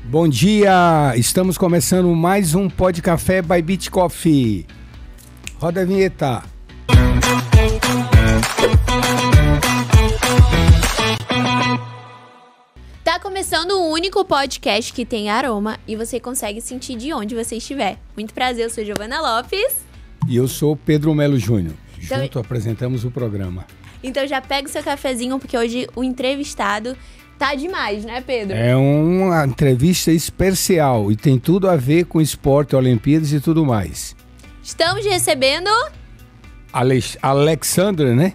Bom dia, estamos começando mais um Pod Café by Beach Coffee. Roda a vinheta. Tá começando o único podcast que tem aroma e você consegue sentir de onde você estiver. Muito prazer, eu sou Giovana Lopes. E eu sou Pedro Melo Júnior. Então, Junto apresentamos o programa. Então já pega o seu cafezinho, porque hoje o entrevistado tá demais, né, Pedro? É uma entrevista especial e tem tudo a ver com esporte, Olimpíadas e tudo mais. Estamos recebendo... Alexandre, né?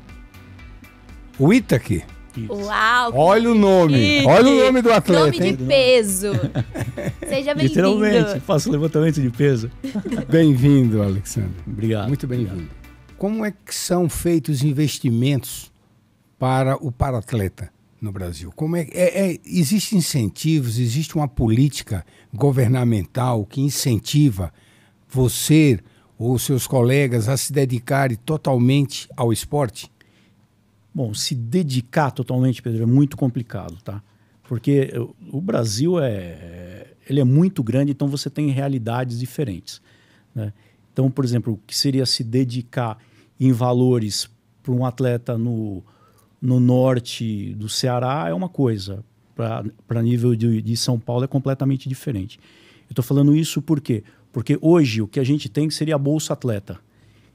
Whittaker. Uau! Olha o nome, olha o nome do atleta, nome de hein? peso. Seja bem-vindo. Literalmente, faço levantamento de peso. Bem-vindo, Alexandre. Obrigado. Muito bem-vindo. Como é que são feitos investimentos para o paratleta no Brasil? Como existem incentivos, existe uma política governamental que incentiva você ou seus colegas a se dedicarem totalmente ao esporte? Bom, se dedicar totalmente, Pedro, é muito complicado, tá? Porque o Brasil ele é muito grande, então você tem realidades diferentes, né? Então, por exemplo, o que seria se dedicar em valores para um atleta no norte do Ceará é uma coisa, para nível de São Paulo é completamente diferente. Eu estou falando isso por quê? Porque hoje o que a gente tem seria a Bolsa Atleta.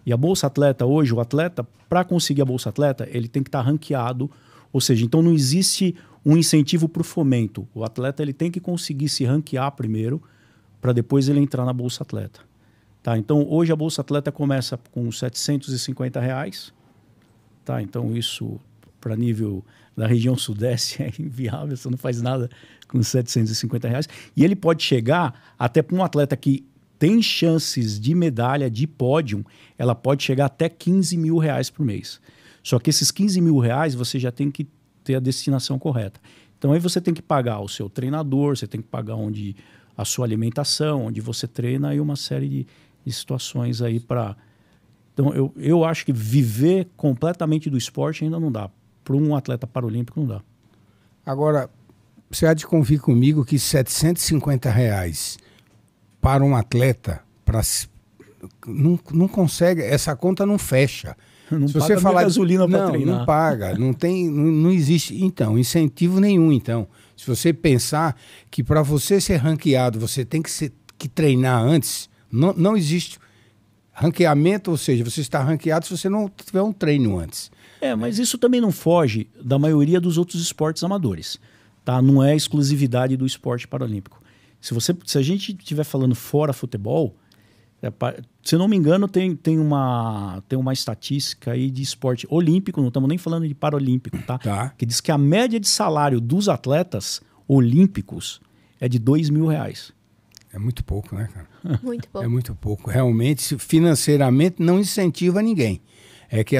E a Bolsa Atleta hoje, o atleta, para conseguir a Bolsa Atleta, ele tem que estar ranqueado, ou seja, então não existe um incentivo para o fomento. O atleta ele tem que conseguir se ranquear primeiro, para depois ele entrar na Bolsa Atleta. Tá? Então hoje a Bolsa Atleta começa com R$750, tá? Então isso para nível da região sudeste é inviável, você não faz nada com R$750. E ele pode chegar até para um atleta que tem chances de medalha, de pódio, ela pode chegar até R$15 mil por mês. Só que esses R$15 mil você já tem que ter a destinação correta. Então aí você tem que pagar o seu treinador, você tem que pagar a sua alimentação, onde você treina e uma série de situações aí para... Então eu acho que viver completamente do esporte ainda não dá. Para um atleta paralímpico não dá. Agora, você há de convir comigo que R$750 para um atleta não consegue, essa conta não fecha. Não Se paga você falar gasolina para treinar. Não paga, não existe então incentivo nenhum. Então, se você pensar que para você ser ranqueado você tem que treinar antes, não existe ranqueamento, ou seja, você está ranqueado se você não tiver um treino antes. Mas isso também não foge da maioria dos outros esportes amadores, tá? Não é exclusividade do esporte paralímpico. Se a gente estiver falando fora futebol, se não me engano, tem uma estatística aí de esporte olímpico, não estamos nem falando de paralímpico, tá? Que diz que a média de salário dos atletas olímpicos é de R$2 mil. É muito pouco, né, cara? Muito pouco. É muito pouco. Realmente, financeiramente, não incentiva ninguém. É que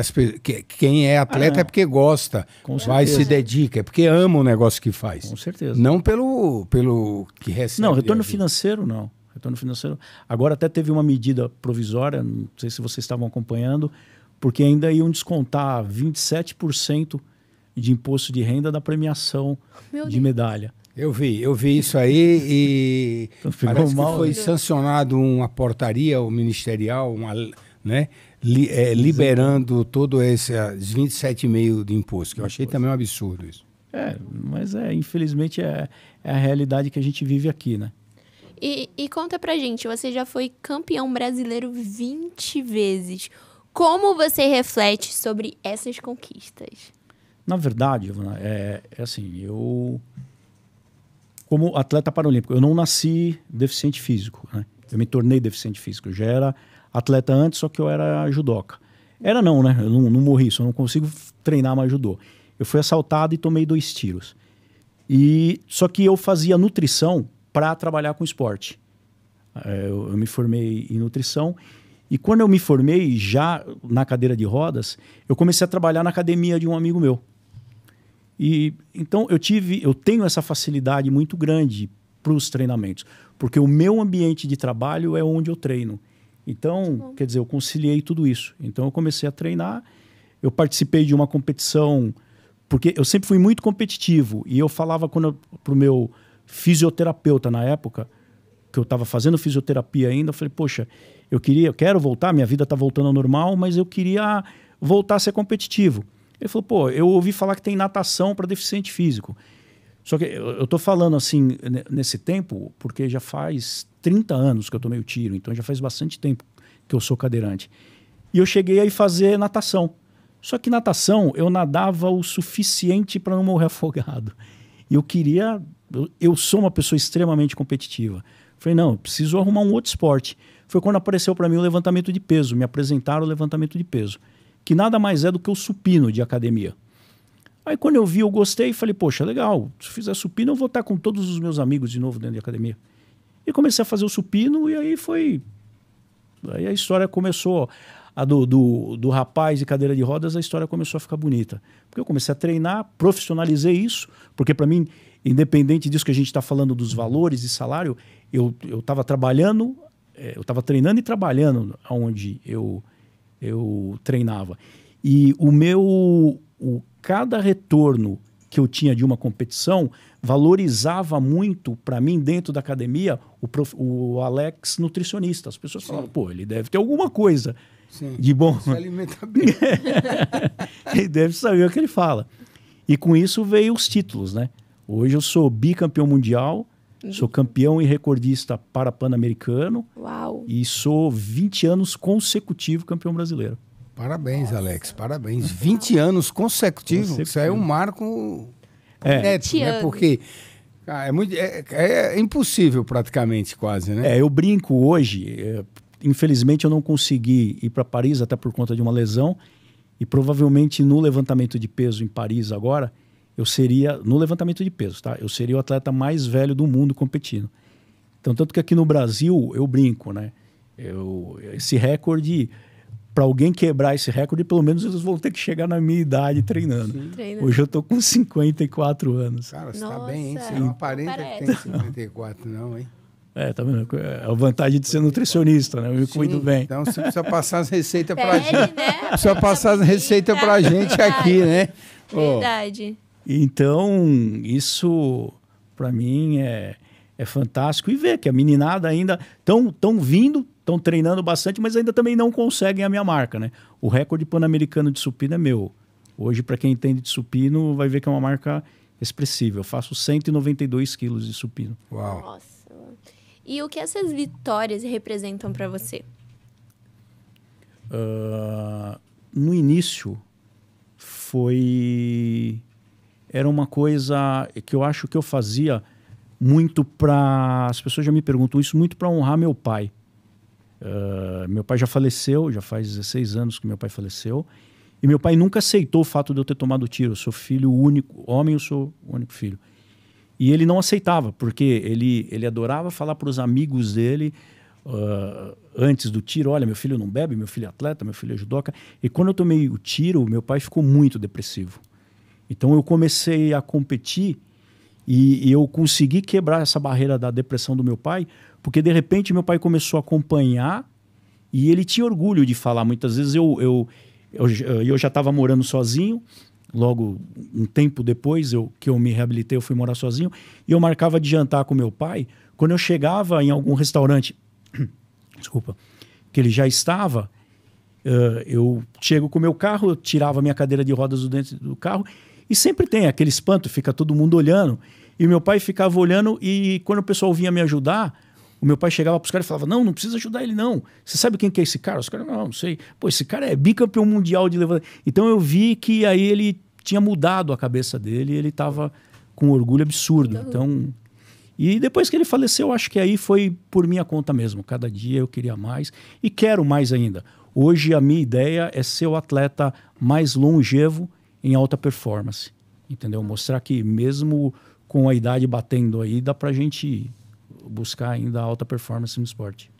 quem é atleta é porque gosta, vai, se dedica, é porque ama o negócio que faz. Com certeza. Não pelo que recebe. Não, retorno financeiro não. Retorno financeiro. Agora até teve uma medida provisória, não sei se vocês estavam acompanhando, porque ainda iam descontar 27% de imposto de renda da premiação de medalha. Eu vi isso aí e então, parece mal, que foi sancionado uma portaria ministerial, né? Liberando todo esses 27,5% de imposto, que eu achei também um absurdo isso. Mas infelizmente é a realidade que a gente vive aqui, né? E conta pra gente, você já foi campeão brasileiro 20 vezes. Como você reflete sobre essas conquistas? Na verdade, Giovana, assim, eu... Como atleta paralímpico, eu não nasci deficiente físico, né? Eu me tornei deficiente físico. Eu já era atleta antes, só que eu era judoca. Era não, né? Eu não morri, só não consigo treinar mais judô. Eu fui assaltado e tomei 2 tiros. Só que eu fazia nutrição para trabalhar com esporte. Eu me formei em nutrição e quando eu me formei, já na cadeira de rodas, eu comecei a trabalhar na academia de um amigo meu. Então eu tenho essa facilidade muito grande para os treinamentos, porque o meu ambiente de trabalho é onde eu treino. Então, quer dizer, eu conciliei tudo isso. Então eu comecei a treinar, eu participei de uma competição, porque eu sempre fui muito competitivo, e eu falava para o meu fisioterapeuta na época, que eu estava fazendo fisioterapia ainda. Eu falei, poxa, eu quero voltar, minha vida está voltando ao normal, mas eu queria voltar a ser competitivo. Ele falou, pô, eu ouvi falar que tem natação para deficiente físico. Só que eu tô falando assim, nesse tempo, porque já faz 30 anos que eu tomei o tiro, então já faz bastante tempo que eu sou cadeirante. E eu cheguei a ir fazer natação. Só que natação, eu nadava o suficiente para não morrer afogado. E eu queria... Eu sou uma pessoa extremamente competitiva. Falei, não, eu preciso arrumar um outro esporte. Foi quando apareceu para mim o levantamento de peso. Me apresentaram o levantamento de peso, que nada mais é do que o supino de academia. Aí quando eu vi, eu gostei e falei, poxa, legal, se fizer supino eu vou estar com todos os meus amigos de novo dentro de academia. E comecei a fazer o supino e aí foi... Aí a história começou... A do rapaz de cadeira de rodas, a história começou a ficar bonita. Porque eu comecei a treinar, profissionalizei isso, porque para mim, independente disso que a gente está falando dos valores e salário, eu estava trabalhando, eu estava treinando e trabalhando onde eu treinava. E cada retorno que eu tinha de uma competição valorizava muito para mim dentro da academia o Alex nutricionista. As pessoas falavam, pô, ele deve ter alguma coisa. Sim, de bom. Se alimenta bem. Ele deve saber o que ele fala. E com isso veio os títulos, né? Hoje eu sou bicampeão mundial, sou campeão e recordista para Pan-Americano. Uau! E sou 20 anos consecutivo campeão brasileiro. Parabéns, Alex, parabéns. 20 anos consecutivos. Isso é um marco neto, né? Porque é impossível praticamente, quase, né? Eu brinco hoje... Infelizmente eu não consegui ir para Paris até por conta de uma lesão e provavelmente no levantamento de peso em Paris agora, eu seria, no levantamento de peso, tá? Eu seria o atleta mais velho do mundo competindo. Então, tanto que aqui no Brasil eu brinco, né? Esse recorde, para alguém quebrar esse recorde, pelo menos eles vão ter que chegar na minha idade treinando. Hoje eu tô com 54 anos. Cara, você tá bem, hein? Você não aparenta que tem 54 não, hein? Tá vendo? É a vantagem de ser nutricionista, né? Eu me cuido bem. Então você precisa passar as receitas pra gente. Né? Precisa passar as receitas pra gente aqui, né? Verdade. Então, isso pra mim é fantástico. E ver que a meninada ainda estão vindo, estão treinando bastante, mas ainda também não conseguem a minha marca, né? O recorde pan-americano de supino é meu. Hoje, para quem entende de supino, vai ver que é uma marca expressiva. Eu faço 192 quilos de supino. Uau! Nossa! E o que essas vitórias representam para você? No início, era uma coisa que eu acho que eu fazia muito para... As pessoas já me perguntam isso, muito para honrar meu pai. Meu pai já faleceu, já faz 16 anos que meu pai faleceu. E meu pai nunca aceitou o fato de eu ter tomado tiro. Eu sou filho único, homem, eu sou o único filho. E ele não aceitava, porque ele adorava falar para os amigos dele antes do tiro, olha, meu filho não bebe, meu filho é atleta, meu filho é judoca. E quando eu tomei o tiro, meu pai ficou muito depressivo. Então eu comecei a competir e eu consegui quebrar essa barreira da depressão do meu pai, porque de repente meu pai começou a acompanhar e ele tinha orgulho de falar. Muitas vezes eu já estava morando sozinho. Logo, um tempo depois que eu me reabilitei, eu fui morar sozinho. E eu marcava de jantar com meu pai. Quando eu chegava em algum restaurante, desculpa, que ele já estava, eu chego com o meu carro, eu tirava minha cadeira de rodas do dentro do carro. E sempre tem aquele espanto, fica todo mundo olhando. E meu pai ficava olhando e quando o pessoal vinha me ajudar, o meu pai chegava para os caras e falava, não precisa ajudar ele não. Você sabe quem que é esse cara? Os caras, não sei. Pô, esse cara é bicampeão mundial de levantamento. Então eu vi que aí ele tinha mudado a cabeça dele e ele estava com um orgulho absurdo. Então, e depois que ele faleceu, acho que aí foi por minha conta mesmo. Cada dia eu queria mais e quero mais ainda. Hoje a minha ideia é ser o atleta mais longevo em alta performance. Entendeu? Mostrar que mesmo com a idade batendo aí, dá pra gente buscar ainda alta performance no esporte.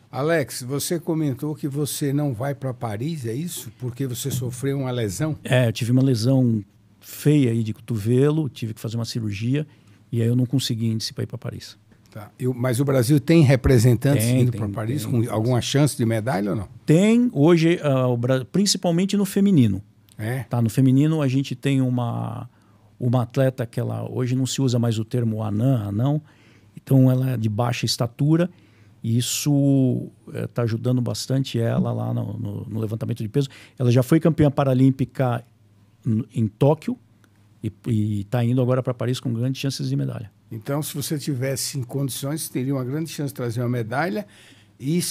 Alex, você comentou que você não vai para Paris, é isso? Porque você sofreu uma lesão? Eu tive uma lesão feia aí de cotovelo, tive que fazer uma cirurgia e aí eu não consegui índice para ir para Paris. Tá. Mas o Brasil tem representantes indo para Paris com alguma chance de medalha ou não? Tem, hoje, principalmente no feminino. É? Tá, no feminino a gente tem uma uma atleta que ela hoje não se usa mais o termo anão, então ela é de baixa estatura, e isso está ajudando bastante ela lá no levantamento de peso. Ela já foi campeã paralímpica em Tóquio e está indo agora para Paris com grandes chances de medalha. Então, se você tivesse em condições, teria uma grande chance de trazer uma medalha e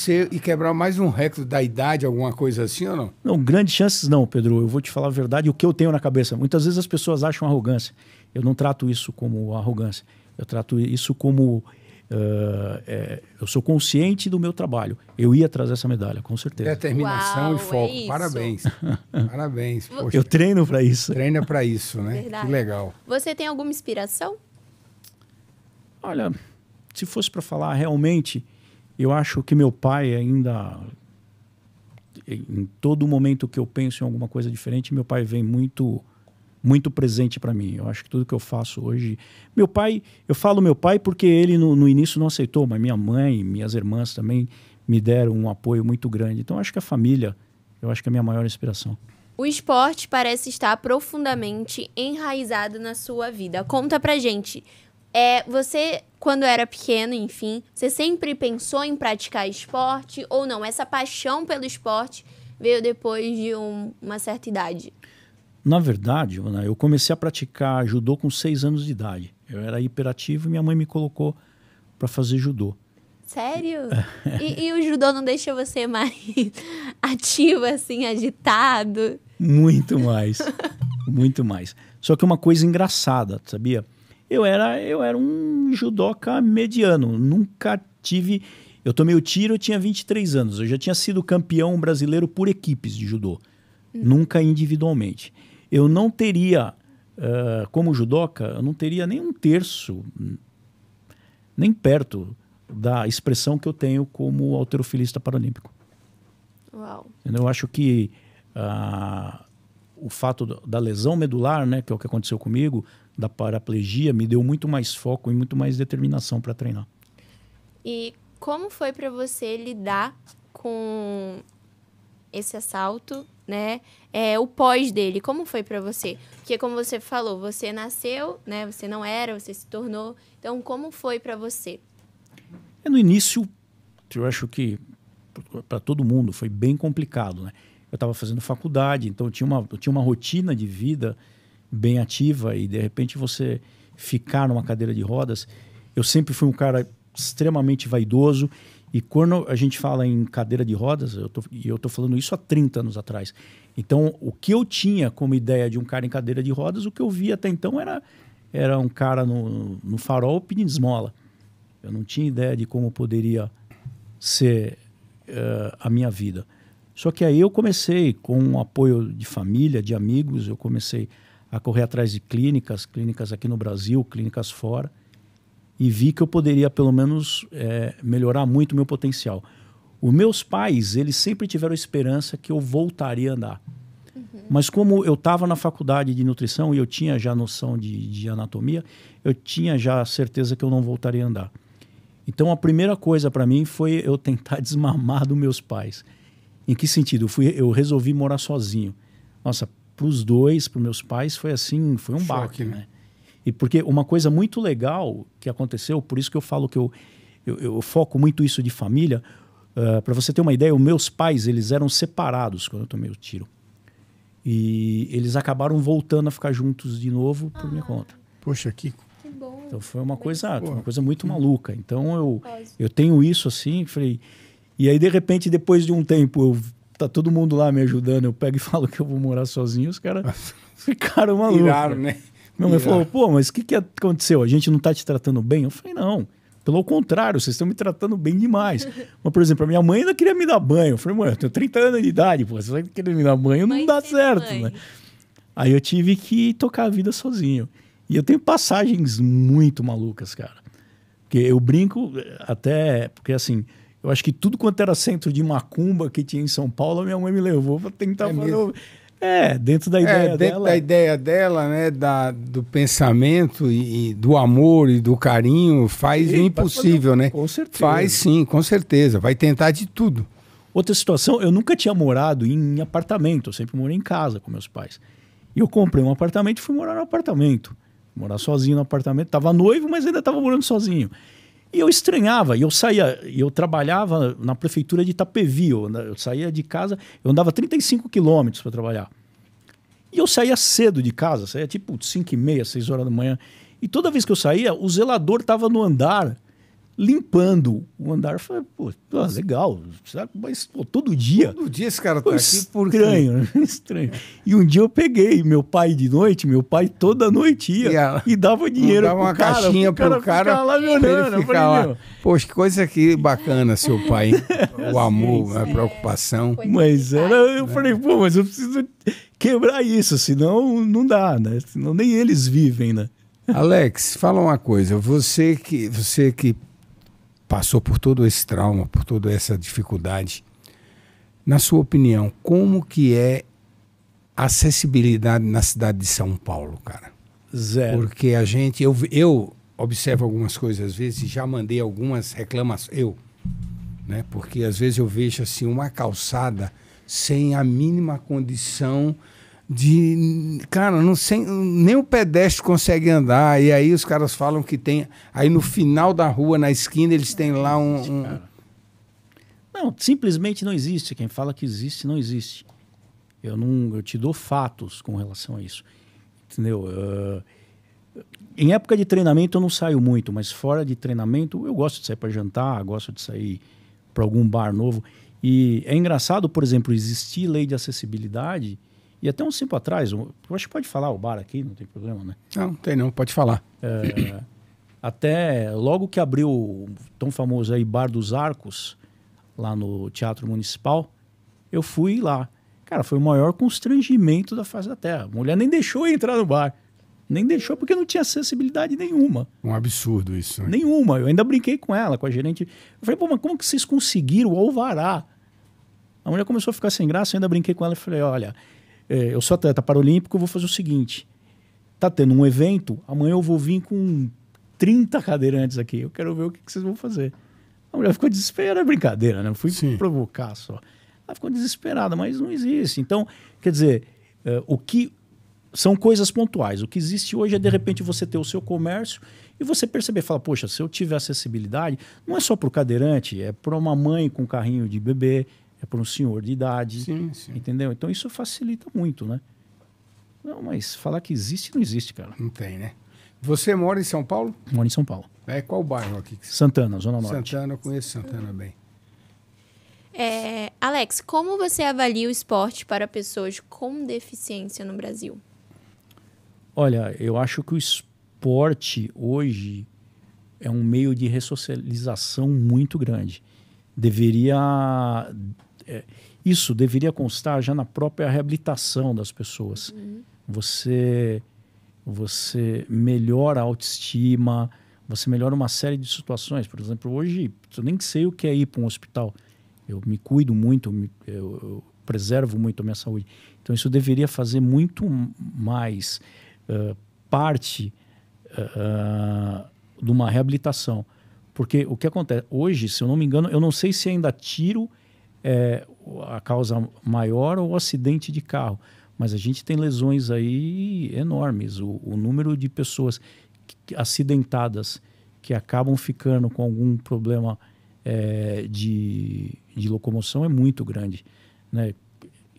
quebrar mais um recorde da idade, alguma coisa assim ou não? Não, grandes chances não, Pedro. Eu vou te falar a verdade, o que eu tenho na cabeça. Muitas vezes as pessoas acham arrogância. Eu não trato isso como arrogância. Eu trato isso como... eu sou consciente do meu trabalho. Eu ia trazer essa medalha, com certeza. Determinação. Uau, e foco. É Parabéns. Parabéns. Poxa, eu treino para isso. Treina para isso, né? Verdade. Que legal. Você tem alguma inspiração? Olha, se fosse para falar realmente, eu acho que meu pai ainda... Em todo momento que eu penso em alguma coisa diferente, meu pai vem muito presente para mim. Eu acho que tudo que eu faço hoje... Meu pai, eu falo meu pai porque ele no início não aceitou, mas minha mãe, minhas irmãs também me deram um apoio muito grande. Então, acho que a família, eu acho que é a minha maior inspiração. O esporte parece estar profundamente enraizado na sua vida. Conta pra gente. Você, quando era pequeno, enfim, você sempre pensou em praticar esporte ou não? Essa paixão pelo esporte veio depois de uma certa idade? Na verdade, Ana, eu comecei a praticar judô com 6 anos de idade. Eu era hiperativo e minha mãe me colocou para fazer judô. Sério? E o judô não deixa você mais ativo, assim, agitado? Muito mais. Muito mais. Só que uma coisa engraçada, sabia? Eu era um judoca mediano. Nunca tive... Eu tomei o tiro, eu tinha 23 anos. Eu já tinha sido campeão brasileiro por equipes de judô. Nunca individualmente. Eu não teria, como judoca, eu não teria nem um terço, nem perto da expressão que eu tenho como halterofilista paralímpico. Uau. Eu acho que o fato da lesão medular, né, que é o que aconteceu comigo, da paraplegia, me deu muito mais foco e muito mais determinação para treinar. E como foi para você lidar com esse assalto, né? O pós dele, como foi para você? Porque como você falou, você nasceu, né? Você não era, você se tornou. Então, como foi para você? No início, eu acho que para todo mundo foi bem complicado, né? Eu estava fazendo faculdade, então eu tinha uma rotina de vida bem ativa e de repente você ficar numa cadeira de rodas. Eu sempre fui um cara extremamente vaidoso e quando a gente fala em cadeira de rodas, eu tô falando isso há 30 anos atrás. Então, o que eu tinha como ideia de um cara em cadeira de rodas, o que eu via até então era um cara no farol pedindo esmola. Eu não tinha ideia de como poderia ser a minha vida. Só que aí eu comecei, com o apoio de família, de amigos, eu comecei a correr atrás de clínicas aqui no Brasil, clínicas fora, e vi que eu poderia, pelo menos, melhorar muito o meu potencial. Os meus pais, eles sempre tiveram esperança que eu voltaria a andar. Uhum. Mas como eu estava na faculdade de nutrição e eu tinha já noção de anatomia, eu tinha já certeza que eu não voltaria a andar. Então, a primeira coisa para mim foi eu tentar desmamar dos meus pais. Em que sentido? Eu resolvi morar sozinho. Nossa, para os dois, para os meus pais, foi assim, foi um baque, né? E porque uma coisa muito legal que aconteceu, por isso que eu falo que eu foco muito isso de família, para você ter uma ideia, os meus pais, eles eram separados quando eu tomei o tiro. E eles acabaram voltando a ficar juntos de novo por minha conta. Poxa, que bom. Então foi uma coisa muito maluca. Então eu tenho isso assim, falei... E aí, de repente, depois de um tempo, tá todo mundo lá me ajudando, eu pego e falo que eu vou morar sozinho, os caras ficaram malucos. Tiraram, né? Minha mãe falou, pô, mas o que aconteceu? A gente não tá te tratando bem? Eu falei, não, pelo contrário, vocês estão me tratando bem demais. Mas, por exemplo, a minha mãe ainda queria me dar banho. Eu falei, mãe, eu tenho 30 anos de idade, pô, você vai querer me dar banho? Não dá certo, né? Aí eu tive que tocar a vida sozinho. E eu tenho passagens muito malucas, cara. Porque eu brinco até, porque assim... Eu acho que tudo quanto era centro de macumba que tinha em São Paulo, a minha mãe me levou para tentar fazer... dentro da ideia dela. Dentro da ideia dela, né? Do pensamento e do amor e do carinho, faz o impossível, né? Com certeza. Faz sim, com certeza. Vai tentar de tudo. Outra situação, eu nunca tinha morado em apartamento. Eu sempre morei em casa com meus pais. E eu comprei um apartamento e fui morar no apartamento. Morar sozinho no apartamento. Tava noivo, mas ainda tava morando sozinho. E eu estranhava. E eu saía... Eu trabalhava na prefeitura de Itapevi. Eu saía de casa... Eu andava 35 quilômetros para trabalhar. E eu saía cedo de casa. Saía tipo 5h30, 6 horas da manhã. E toda vez que eu saía, o zelador tava no andar... limpando o andar. Eu falei, pô, legal. Mas pô, todo dia. Todo dia esse cara tá aqui por estranho, estranho. E um dia eu peguei meu pai de noite, meu pai toda noite ia e dava dinheiro. Dava uma caixinha pro cara lá me olhando. Ele ficar lá. Poxa, que coisa que bacana, seu pai, hein? O amor, a preocupação. Mas eu falei, pô, mas eu preciso quebrar isso, senão não dá, né? Senão nem eles vivem, né? Alex, fala uma coisa. Você que passou por todo esse trauma, por toda essa dificuldade, na sua opinião, como que é a acessibilidade na cidade de São Paulo, cara? Zero. Porque eu observo algumas coisas às vezes e já mandei algumas reclamações, né? Porque às vezes eu vejo assim uma calçada sem a mínima condição de... Cara, nem o pedestre consegue andar. E aí os caras falam que tem... Aí no final da rua, na esquina, eles têm lá Não, simplesmente não existe. Quem fala que existe, não existe. Eu te dou fatos com relação a isso. Entendeu? Em época de treinamento eu não saio muito, mas fora de treinamento eu gosto de sair para jantar, gosto de sair para algum bar novo. E é engraçado, por exemplo, existir lei de acessibilidade... E até um tempo atrás, eu acho que pode falar o bar aqui, não tem problema, né? Não tem não, pode falar. Até logo que abriu o tão famoso aí Bar dos Arcos, lá no Teatro Municipal, eu fui lá. Cara, foi o maior constrangimento da face da Terra. A mulher nem deixou eu entrar no bar. Nem deixou porque não tinha acessibilidade nenhuma. Um absurdo isso, né? Nenhuma. Eu ainda brinquei com ela, com a gerente. Eu falei, pô, mas como que vocês conseguiram o alvará? A mulher começou a ficar sem graça, eu ainda brinquei com ela e falei, olha... eu sou atleta paralímpico, eu vou fazer o seguinte, tá tendo um evento, amanhã eu vou vir com 30 cadeirantes aqui, eu quero ver o que vocês vão fazer. A mulher ficou desesperada, é brincadeira, né? Eu fui provocar só. Ela ficou desesperada, mas não existe. Então, quer dizer, o que são coisas pontuais. O que existe hoje é, de repente, você ter o seu comércio e você perceber, falar, poxa, se eu tiver acessibilidade, não é só para o cadeirante, é para uma mãe com carrinho de bebê, é para um senhor de idade, sim. Entendeu? Então isso facilita muito, né? Não, mas falar que existe, não existe, cara. Não tem, né? Você mora em São Paulo? Moro em São Paulo. Qual bairro aqui? Santana, Zona Norte. Santana, eu conheço Santana bem. Alex, como você avalia o esporte para pessoas com deficiência no Brasil? Olha, eu acho que o esporte hoje é um meio de ressocialização muito grande. Isso deveria constar já na própria reabilitação das pessoas. Você melhora a autoestima, você melhora uma série de situações. Por exemplo, hoje eu nem sei o que é ir para um hospital. Eu me cuido muito, eu preservo muito a minha saúde. Então isso deveria fazer muito mais parte de uma reabilitação. Porque o que acontece? Hoje, se eu não me engano, eu não sei se ainda tiro a causa maior ou o acidente de carro. Mas a gente tem lesões aí enormes. O número de pessoas acidentadas que acabam ficando com algum problema de locomoção é muito grande, né?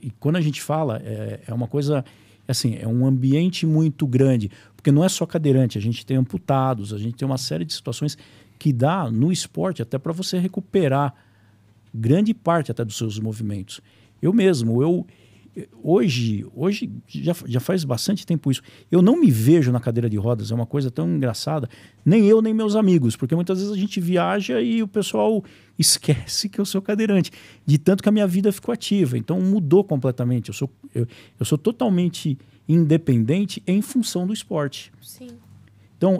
E quando a gente fala, é uma coisa... Assim, é um ambiente muito grande. Porque não é só cadeirante. A gente tem amputados, a gente tem uma série de situações que dá no esporte até para você recuperar grande parte até dos seus movimentos. Eu mesmo, hoje já faz bastante tempo isso. Eu não me vejo na cadeira de rodas, é uma coisa tão engraçada. Nem eu, nem meus amigos, porque muitas vezes a gente viaja e o pessoal esquece que eu sou cadeirante, de tanto que a minha vida ficou ativa. Então mudou completamente. Eu sou totalmente independente em função do esporte. Sim. Então,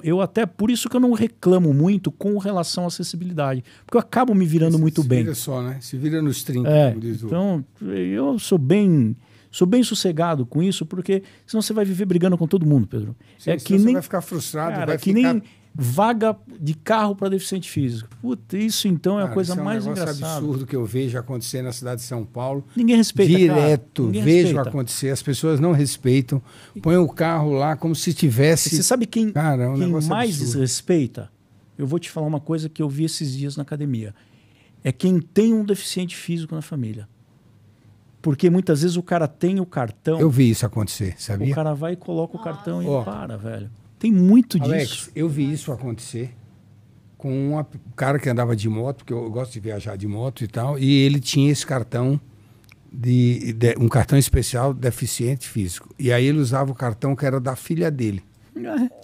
por isso que eu não reclamo muito com relação à acessibilidade, porque eu acabo me virando muito bem. Se vira só, né? Se vira nos 30, como diz o... Então, eu sou bem sossegado com isso, porque senão você vai viver brigando com todo mundo, Pedro. Sim, que nem você vai ficar frustrado, cara, vai que ficar... nem vaga de carro para deficiente físico. Puta, isso então é a coisa mais engraçada. É um absurdo que eu vejo acontecer na cidade de São Paulo. Ninguém respeita, direto, Ninguém vejo respeita. acontecer. As pessoas não respeitam. Põem o carro lá como se tivesse... Você sabe quem, Cara, é um quem negócio mais absurdo. desrespeita? Eu vou te falar uma coisa que eu vi esses dias na academia. É quem tem um deficiente físico na família. Porque muitas vezes o cara tem o cartão... Eu vi isso acontecer, sabia? O cara vai e coloca o cartão e Ó. para, velho. Tem muito Alex, disso. eu vi isso acontecer com um cara que andava de moto, porque eu gosto de viajar de moto e tal, e ele tinha esse cartão, um cartão especial deficiente físico. E aí ele usava o cartão que era da filha dele,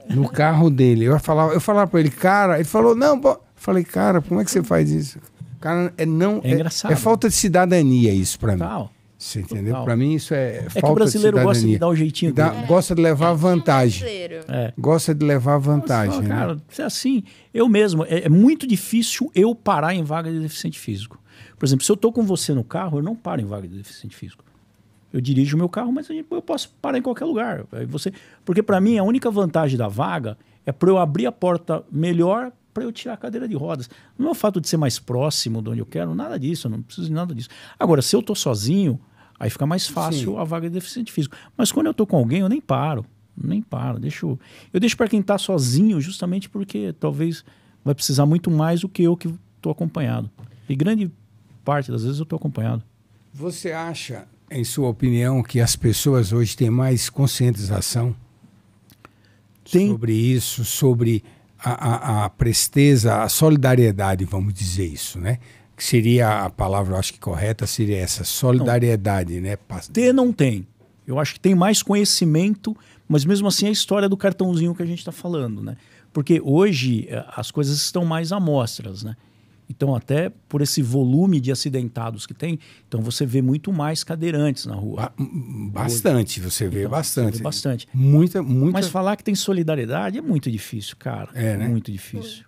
no carro dele. Eu falava para ele, cara, ele falou, não, pô. Eu falei, cara, como é que você faz isso? Cara, É engraçado. É falta de cidadania isso para mim. Total. Você entendeu? Total. Para mim isso é falta de cidadania. É que o brasileiro gosta de dar o jeitinho dele. Gosta de levar vantagem. Brasileiro. Gosta de levar vantagem. Nossa, né? cara, é assim, eu mesmo, é muito difícil eu parar em vaga de deficiente físico. Por exemplo, se eu tô com você no carro, eu não paro em vaga de deficiente físico. Eu dirijo o meu carro, mas eu posso parar em qualquer lugar. Porque para mim a única vantagem da vaga é para eu abrir a porta melhor para eu tirar a cadeira de rodas. Não é o fato de ser mais próximo de onde eu quero, nada disso, eu não preciso de nada disso. Agora, se eu tô sozinho, aí fica mais fácil Sim. a vaga de deficiente físico. Mas quando eu tô com alguém, eu nem paro. Eu deixo para quem tá sozinho, justamente porque talvez vai precisar muito mais do que eu que tô acompanhado. E grande parte das vezes eu tô acompanhado. Você acha, em sua opinião, que as pessoas hoje têm mais conscientização sobre isso, sobre a presteza, a solidariedade, vamos dizer isso, né? Que seria a palavra, eu acho que correta, seria essa, solidariedade, né? Não tem. Eu acho que tem mais conhecimento, mas mesmo assim a história do cartãozinho que a gente está falando, né? Porque hoje as coisas estão mais à mostras, né? Então, até por esse volume de acidentados que tem, então você vê muito mais cadeirantes na rua. Bastante, você vê bastante. Você vê bastante. Muita... Mas falar que tem solidariedade é muito difícil, cara. Né? Muito difícil.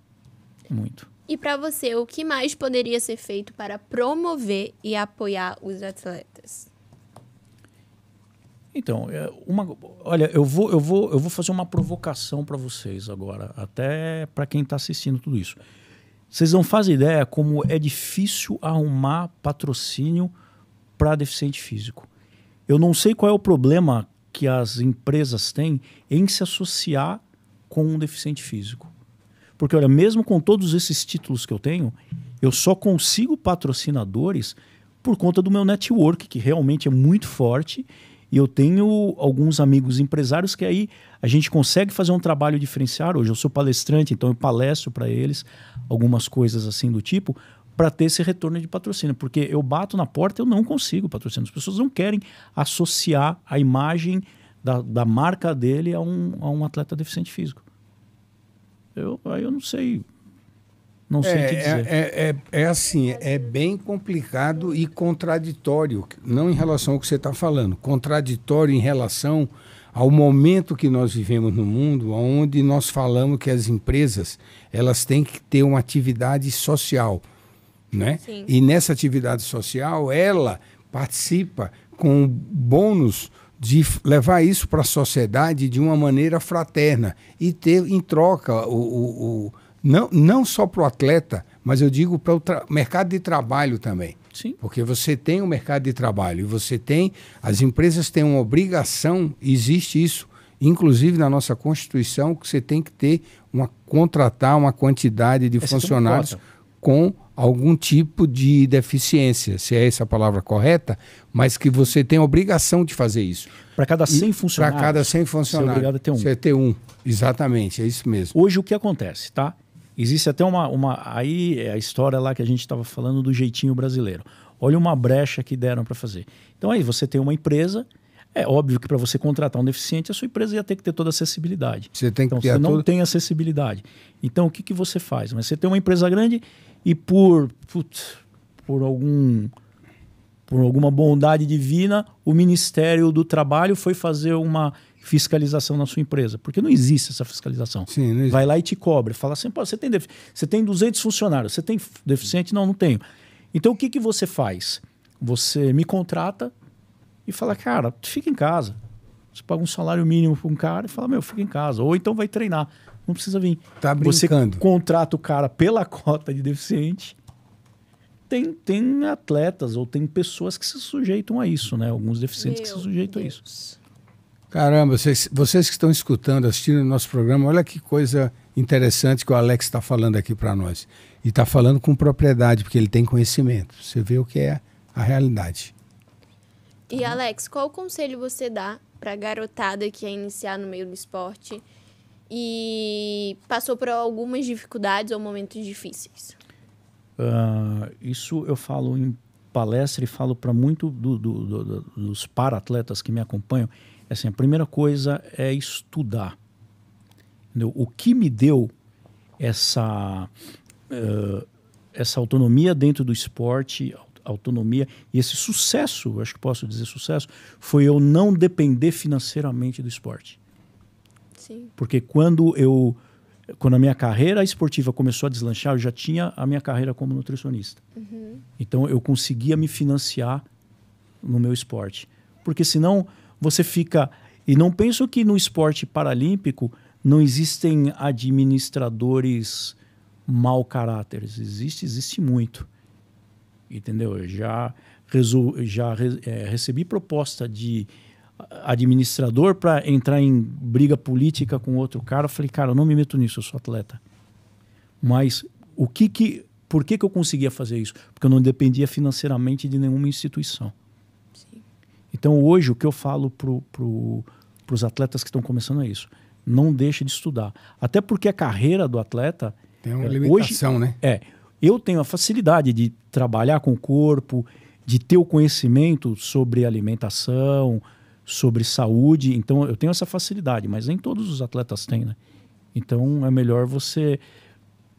Muito. E para você, o que mais poderia ser feito para promover e apoiar os atletas? Então, olha, eu vou fazer uma provocação para vocês agora, até para quem está assistindo tudo isso. Vocês não fazem ideia como é difícil arrumar patrocínio para deficiente físico. Eu não sei qual é o problema que as empresas têm em se associar com um deficiente físico. Porque, olha, mesmo com todos esses títulos que eu tenho, eu só consigo patrocinadores por conta do meu network, que realmente é muito forte. E eu tenho alguns amigos empresários que aí a gente consegue fazer um trabalho diferenciado. Hoje eu sou palestrante, então eu palestro para eles algumas coisas assim do tipo, para ter esse retorno de patrocínio. Porque eu bato na porta, eu não consigo patrocínio. As pessoas não querem associar a imagem da marca dele a um atleta deficiente físico. Aí eu não sei. Não sei o que dizer. É assim, é bem complicado e contraditório, não em relação ao que você está falando, contraditório em relação ao momento que nós vivemos no mundo, onde nós falamos que as empresas elas têm que ter uma atividade social, né? Sim. E nessa atividade social, ela participa com bônus de levar isso para a sociedade de uma maneira fraterna e ter em troca não só para o atleta, mas eu digo para o mercado de trabalho também. Sim. Porque você tem o mercado de trabalho e as empresas têm uma obrigação, existe isso, inclusive na nossa Constituição, que você tem que contratar uma quantidade de funcionários com algum tipo de deficiência, se é essa a palavra correta, mas que você tem a obrigação de fazer isso. Para cada 100 funcionários. Para cada 100 funcionários. Você é obrigado a ter um. Você ter um. Exatamente, é isso mesmo. Hoje o que acontece, tá? Existe até aí é a história lá que a gente estava falando do jeitinho brasileiro. Olha uma brecha que deram para fazer. Então aí você tem uma empresa, é óbvio que para você contratar um deficiente, a sua empresa ia ter que ter toda a acessibilidade. Você tem que então ter você não tem acessibilidade. Então o que você faz? Mas você tem uma empresa grande e por alguma bondade divina, o Ministério do Trabalho foi fazer uma fiscalização na sua empresa, porque não existe essa fiscalização. Sim, não existe. Vai lá e te cobra, fala assim, pô, você tem 200 funcionários, você tem deficiente? Não tenho. Então o que você faz? Você me contrata e fala, cara, fica em casa. Você paga um salário mínimo para um cara e fala, fica em casa. Ou então vai treinar. não precisa vir. Tá Você brincando. contrata o cara pela cota de deficiente. Tem atletas ou tem pessoas que se sujeitam a isso, né? Alguns deficientes que se sujeitam a isso. Caramba, vocês que estão escutando, assistindo o nosso programa, olha que coisa interessante que o Alex está falando aqui para nós. E está falando com propriedade, porque ele tem conhecimento. Você vê o que é a realidade. E Alex, qual conselho você dá para a garotada que quer iniciar no meio do esporte e passou por algumas dificuldades ou momentos difíceis? Isso eu falo em palestra e falo para muito dos para-atletas que me acompanham. Assim, a primeira coisa é estudar. Entendeu? O que me deu essa autonomia dentro do esporte, autonomia e esse sucesso, acho que posso dizer sucesso, foi eu não depender financeiramente do esporte. Sim. Porque quando a minha carreira esportiva começou a deslanchar, eu já tinha a minha carreira como nutricionista. Então eu conseguia me financiar no meu esporte. Porque senão você fica... E não penso que no esporte paralímpico não existem administradores mau caráteres. Existe muito. Entendeu? Eu já recebi proposta de administrador para entrar em briga política com outro cara. Eu falei, cara, eu não me meto nisso, eu sou atleta. Mas por que eu conseguia fazer isso? Porque eu não dependia financeiramente de nenhuma instituição. Sim. Então hoje o que eu falo para os atletas que estão começando é isso. Não deixe de estudar. Até porque a carreira do atleta... Tem uma limitação, hoje, né? Eu tenho a facilidade de trabalhar com o corpo, de ter o conhecimento sobre alimentação, sobre saúde. Então, eu tenho essa facilidade, mas nem todos os atletas têm, né? Então, é melhor você...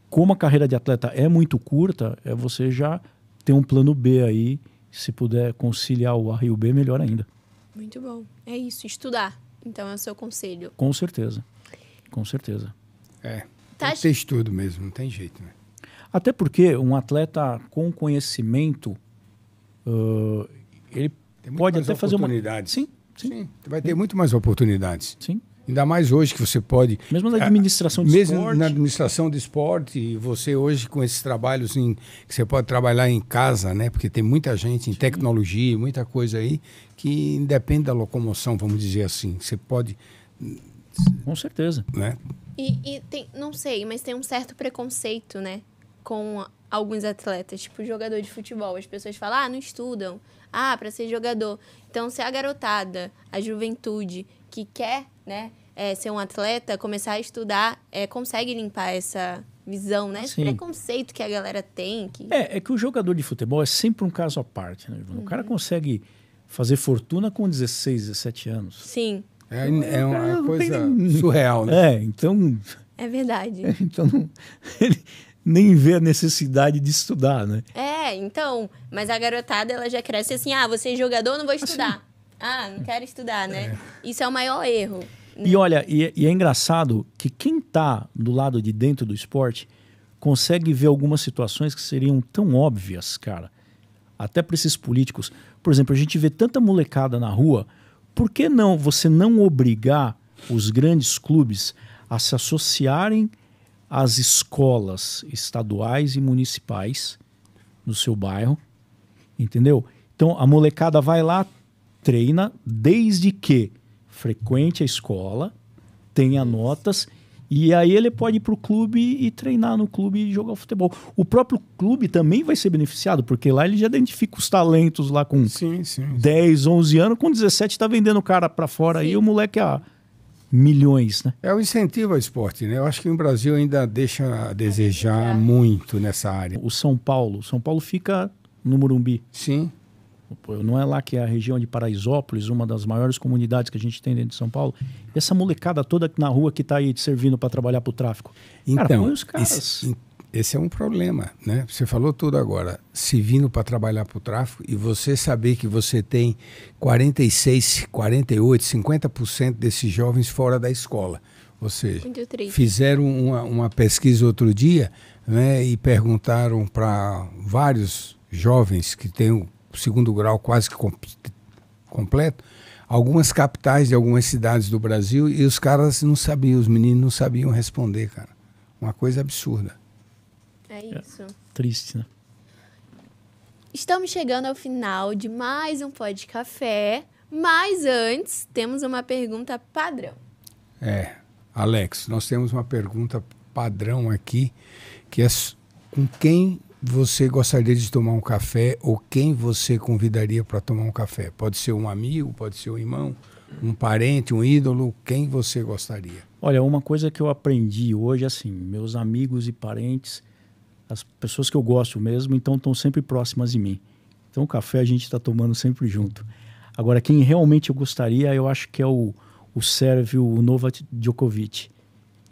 Como a carreira de atleta é muito curta, você já ter um plano B aí. Se puder conciliar o A e o B, melhor ainda. Muito bom. É isso, estudar. Então, é o seu conselho. Com certeza. Com certeza. Tem que ter estudo mesmo, não tem jeito, né? Até porque um atleta com conhecimento, ele pode até fazer uma... Sim. Vai ter muito mais oportunidades. Sim. Ainda mais hoje que você pode... Mesmo na administração de esporte. Mesmo na administração de esporte, você hoje com esses trabalhos que você pode trabalhar em casa, né? Porque tem muita gente em tecnologia, muita coisa aí que independe da locomoção, vamos dizer assim. Você pode... Com certeza. Né? E tem, não sei, mas tem um certo preconceito, né? Com alguns atletas, tipo jogador de futebol. As pessoas falam, não estudam. Para ser jogador. Então, se a garotada, a juventude que quer, né, ser um atleta, começar a estudar, consegue limpar essa visão, né? Esse preconceito que a galera tem. É que o jogador de futebol é sempre um caso à parte, né? O cara consegue fazer fortuna com 16, 17 anos. Sim. É uma coisa surreal, né? Então... É verdade. Então, ele nem vê a necessidade de estudar, né? Então... Mas a garotada, ela já cresce assim, você é jogador, não vou estudar. Não quero estudar, né? Isso é o maior erro. Né? E olha, e é engraçado que quem tá do lado de dentro do esporte consegue ver algumas situações que seriam tão óbvias, cara. Até para esses políticos. Por exemplo, a gente vê tanta molecada na rua... Por que não você não obrigar os grandes clubes a se associarem às escolas estaduais e municipais no seu bairro? Entendeu? Então, a molecada vai lá, treina, desde que frequente a escola, tenha notas, e aí ele pode ir para o clube e treinar no clube e jogar futebol. O próprio clube também vai ser beneficiado, porque lá ele já identifica os talentos lá com 10, 11 anos, com 17 está vendendo o cara para fora aí, o moleque há milhões, né? É o incentivo ao esporte, né? Eu acho que o Brasil ainda deixa a desejar muito nessa área. O São Paulo fica no Morumbi. Sim. Não é lá que é a região de Paraisópolis, uma das maiores comunidades que a gente tem dentro de São Paulo. E essa molecada toda na rua que está aí servindo para trabalhar para o tráfico. Então, cara, põe os caras. Esse é um problema, né? Você falou tudo agora, se vindo para trabalhar para o tráfico e você saber que você tem 46, 48, 50% desses jovens fora da escola. Ou seja, fizeram uma pesquisa outro dia, né, e perguntaram para vários jovens que têm o segundo grau quase que completo, algumas capitais de algumas cidades do Brasil e os caras não sabiam, os meninos não sabiam responder, cara. Uma coisa absurda. É isso. Triste, né? Estamos chegando ao final de mais um Pod Café, mas antes temos uma pergunta padrão. Alex, nós temos uma pergunta padrão aqui, que é com quem você gostaria de tomar um café ou quem você convidaria para tomar um café? Pode ser um amigo, pode ser um irmão, um parente, um ídolo, quem você gostaria? Olha, uma coisa que eu aprendi hoje, assim, meus amigos e parentes, as pessoas que eu gosto mesmo, então estão sempre próximas de mim. Então o café a gente está tomando sempre junto. Agora, quem realmente eu gostaria, eu acho que é o Sérgio Novak Djokovic.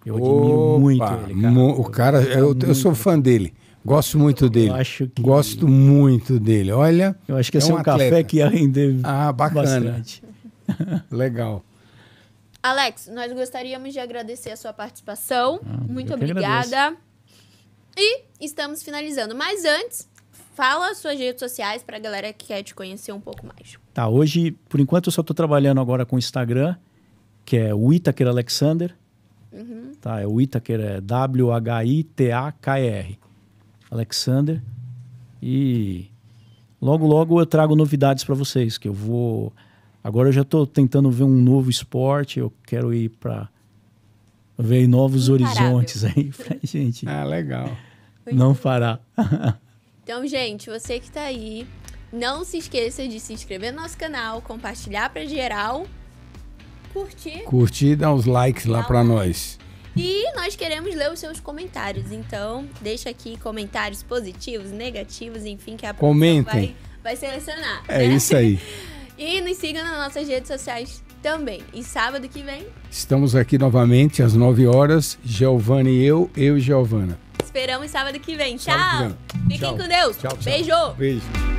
Eu admiro muito ele, cara. O cara, eu sou fã dele. Gosto muito dele. Gosto muito dele. Olha, eu acho que esse é um café que ia render bacana. Bastante. Legal. Alex, nós gostaríamos de agradecer a sua participação. Muito obrigada. E estamos finalizando. Mas antes, fala suas redes sociais para a galera que quer te conhecer um pouco mais. Tá, hoje, por enquanto, eu só estou trabalhando agora com o Instagram, que é o Whittaker Alexander. Tá, o Whittaker é Whittaker. Alexander. E logo eu trago novidades para vocês, que eu vou... Agora eu já estou tentando ver um novo esporte, eu quero ir para ver novos horizontes aí pra gente. Legal. Não parar. Então, gente, você que está aí, não se esqueça de se inscrever no nosso canal, compartilhar para geral, curtir e dar uns likes lá para nós. E nós queremos ler os seus comentários, então deixa aqui comentários positivos, negativos, enfim, que a produção vai selecionar. É isso aí. E nos siga nas nossas redes sociais também. E sábado que vem... Estamos aqui novamente às 9 horas, Giovana e eu e Giovana. Esperamos sábado que vem. Tchau! Fiquem com Deus. Tchau. Beijo! Beijo.